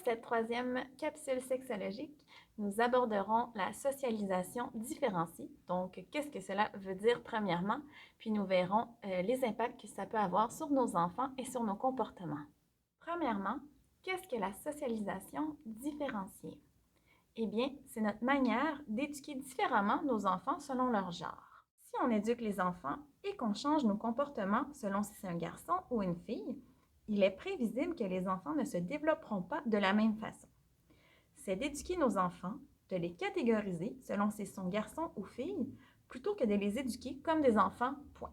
cette troisième capsule sexologique, nous aborderons la socialisation différenciée. Donc, qu'est-ce que cela veut dire premièrement, puis nous verrons les impacts que ça peut avoir sur nos enfants et sur nos comportements. Premièrement, qu'est-ce que la socialisation différenciée? Eh bien, c'est notre manière d'éduquer différemment nos enfants selon leur genre. Si on éduque les enfants et qu'on change nos comportements selon si c'est un garçon ou une fille, il est prévisible que les enfants ne se développeront pas de la même façon. C'est d'éduquer nos enfants, de les catégoriser selon si sont garçons ou filles, plutôt que de les éduquer comme des enfants, point.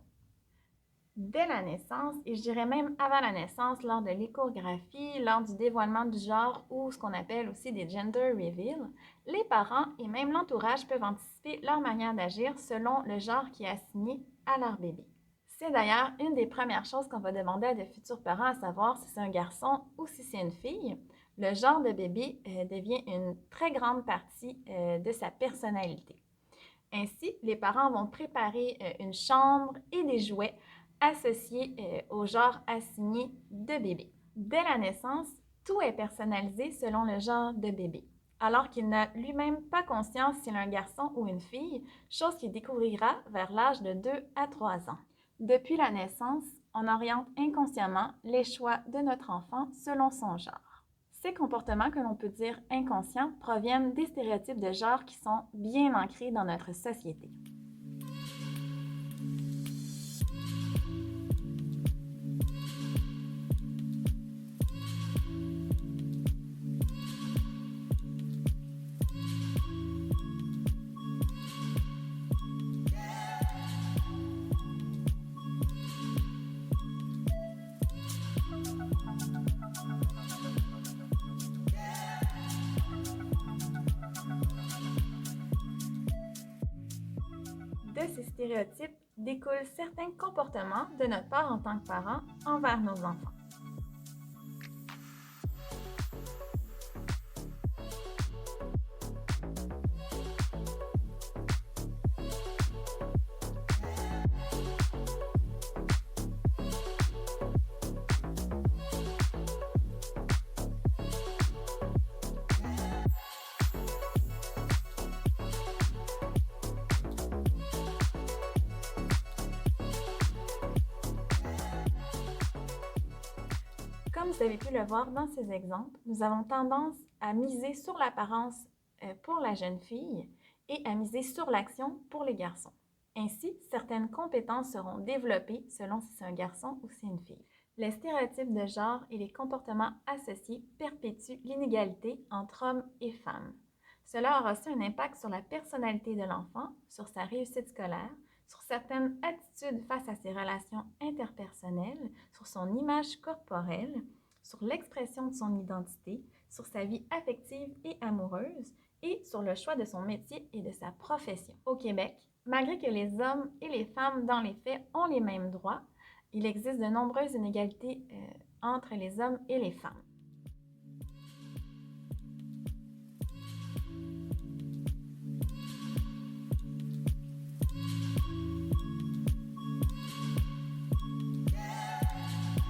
Dès la naissance, et je dirais même avant la naissance, lors de l'échographie, lors du dévoilement du genre ou ce qu'on appelle aussi des gender reveals, les parents et même l'entourage peuvent anticiper leur manière d'agir selon le genre qui est assigné à leur bébé. C'est d'ailleurs une des premières choses qu'on va demander à de futurs parents, à savoir si c'est un garçon ou si c'est une fille. Le genre de bébé devient une très grande partie de sa personnalité. Ainsi, les parents vont préparer une chambre et des jouets associés au genre assigné de bébé. Dès la naissance, tout est personnalisé selon le genre de bébé, alors qu'il n'a lui-même pas conscience s'il est un garçon ou une fille, chose qu'il découvrira vers l'âge de 2 à 3 ans. Depuis la naissance, on oriente inconsciemment les choix de notre enfant selon son genre. Ces comportements que l'on peut dire inconscients proviennent des stéréotypes de genre qui sont bien ancrés dans notre société. De ces stéréotypes découlent certains comportements de notre part en tant que parents envers nos enfants. Comme vous avez pu le voir dans ces exemples, nous avons tendance à miser sur l'apparence pour la jeune fille et à miser sur l'action pour les garçons. Ainsi, certaines compétences seront développées selon si c'est un garçon ou si c'est une fille. Les stéréotypes de genre et les comportements associés perpétuent l'inégalité entre hommes et femmes. Cela aura aussi un impact sur la personnalité de l'enfant, sur sa réussite scolaire, sur certaines attitudes face à ses relations interpersonnelles, sur son image corporelle, sur l'expression de son identité, sur sa vie affective et amoureuse et sur le choix de son métier et de sa profession. Au Québec, malgré que les hommes et les femmes dans les faits ont les mêmes droits, il existe de nombreuses inégalités entre les hommes et les femmes.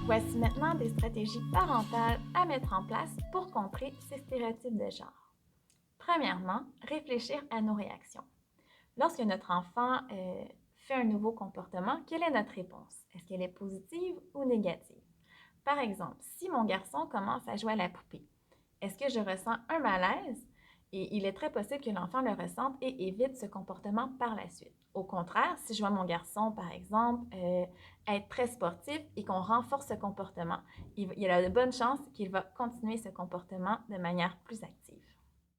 Voici maintenant des stratégies parentales à mettre en place pour contrer ces stéréotypes de genre. Premièrement, réfléchir à nos réactions. Lorsque notre enfant fait un nouveau comportement, quelle est notre réponse? Est-ce qu'elle est positive ou négative? Par exemple, si mon garçon commence à jouer à la poupée, est-ce que je ressens un malaise? Et il est très possible que l'enfant le ressente et évite ce comportement par la suite. Au contraire, si je vois mon garçon, par exemple, être très sportif et qu'on renforce ce comportement, il y a de bonnes chances qu'il va continuer ce comportement de manière plus active.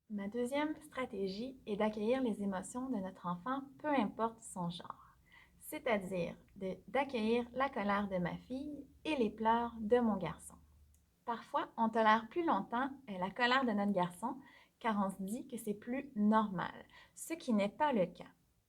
Ma deuxième stratégie est d'accueillir les émotions de notre enfant, peu importe son genre. C'est-à-dire d'accueillir la colère de ma fille et les pleurs de mon garçon. Parfois, on tolère plus longtemps la colère de notre garçon car on se dit que c'est plus normal, ce qui n'est pas le cas.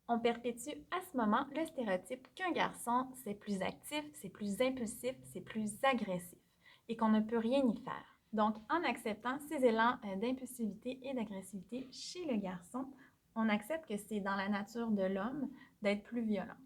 On perpétue à ce moment le stéréotype qu'un garçon, c'est plus actif, c'est plus impulsif, c'est plus agressif et qu'on ne peut rien y faire. Donc, en acceptant ces élans d'impulsivité et d'agressivité chez le garçon, on accepte que c'est dans la nature de l'homme d'être plus violent.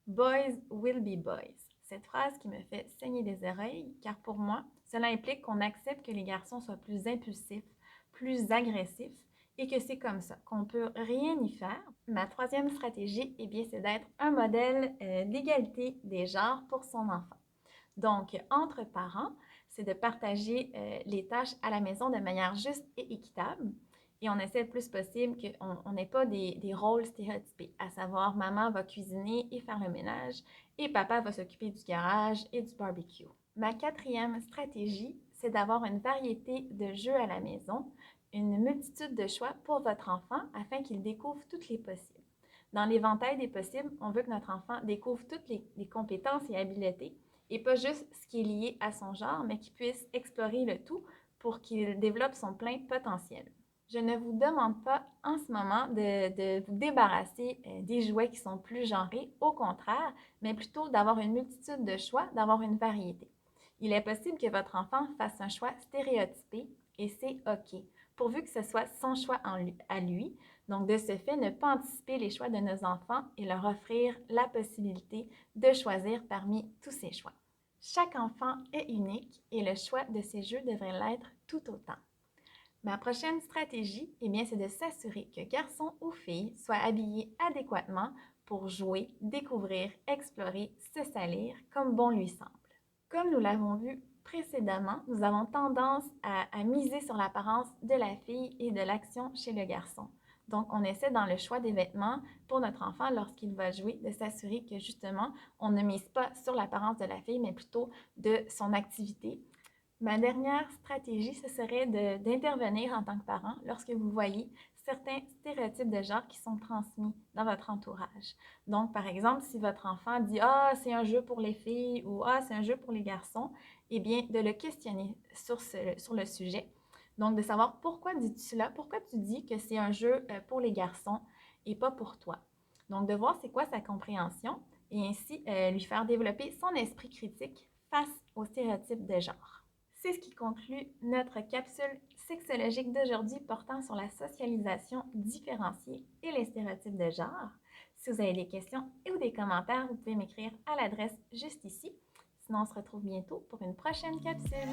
Boys will be boys. cette phrase qui me fait saigner des oreilles, car pour moi, cela implique qu'on accepte que les garçons soient plus impulsifs, plus agressifs, et que c'est comme ça, qu'on ne peut rien y faire. Ma troisième stratégie, eh bien, c'est d'être un modèle d'égalité des genres pour son enfant. Donc, entre parents, c'est de partager les tâches à la maison de manière juste et équitable. Et on essaie le plus possible qu'on n'ait pas des rôles stéréotypés, à savoir maman va cuisiner et faire le ménage et papa va s'occuper du garage et du barbecue. Ma quatrième stratégie, c'est d'avoir une variété de jeux à la maison, une multitude de choix pour votre enfant afin qu'il découvre toutes les possibles. Dans l'éventail des possibles, on veut que notre enfant découvre toutes les compétences et habiletés et pas juste ce qui est lié à son genre, mais qu'il puisse explorer le tout pour qu'il développe son plein potentiel. Je ne vous demande pas en ce moment de vous débarrasser des jouets qui sont plus genrés, au contraire, mais plutôt d'avoir une multitude de choix, d'avoir une variété. Il est possible que votre enfant fasse un choix stéréotypé et c'est OK, pourvu que ce soit son choix à lui. Donc, de ce fait, ne pas anticiper les choix de nos enfants et leur offrir la possibilité de choisir parmi tous ces choix. Chaque enfant est unique et le choix de ses jeux devrait l'être tout autant. Ma prochaine stratégie, eh bien, c'est de s'assurer que garçon ou fille soit habillé adéquatement pour jouer, découvrir, explorer, se salir comme bon lui semble. Comme nous l'avons vu précédemment, nous avons tendance à miser sur l'apparence de la fille et de l'action chez le garçon. Donc, on essaie dans le choix des vêtements pour notre enfant lorsqu'il va jouer de s'assurer que justement, on ne mise pas sur l'apparence de la fille, mais plutôt de son activité. Ma dernière stratégie, ce serait d'intervenir en tant que parent lorsque vous voyez certains stéréotypes de genre qui sont transmis dans votre entourage. Donc, par exemple, si votre enfant dit « Ah, c'est un jeu pour les filles » ou « Ah, c'est un jeu pour les garçons », eh bien, de le questionner sur le sujet. Donc, de savoir pourquoi dis-tu cela, pourquoi tu dis que c'est un jeu pour les garçons et pas pour toi. Donc, de voir c'est quoi sa compréhension et ainsi lui faire développer son esprit critique face aux stéréotypes de genre. C'est ce qui conclut notre capsule sexologique d'aujourd'hui portant sur la socialisation différenciée et les stéréotypes de genre. Si vous avez des questions ou des commentaires, vous pouvez m'écrire à l'adresse juste ici. Sinon, on se retrouve bientôt pour une prochaine capsule.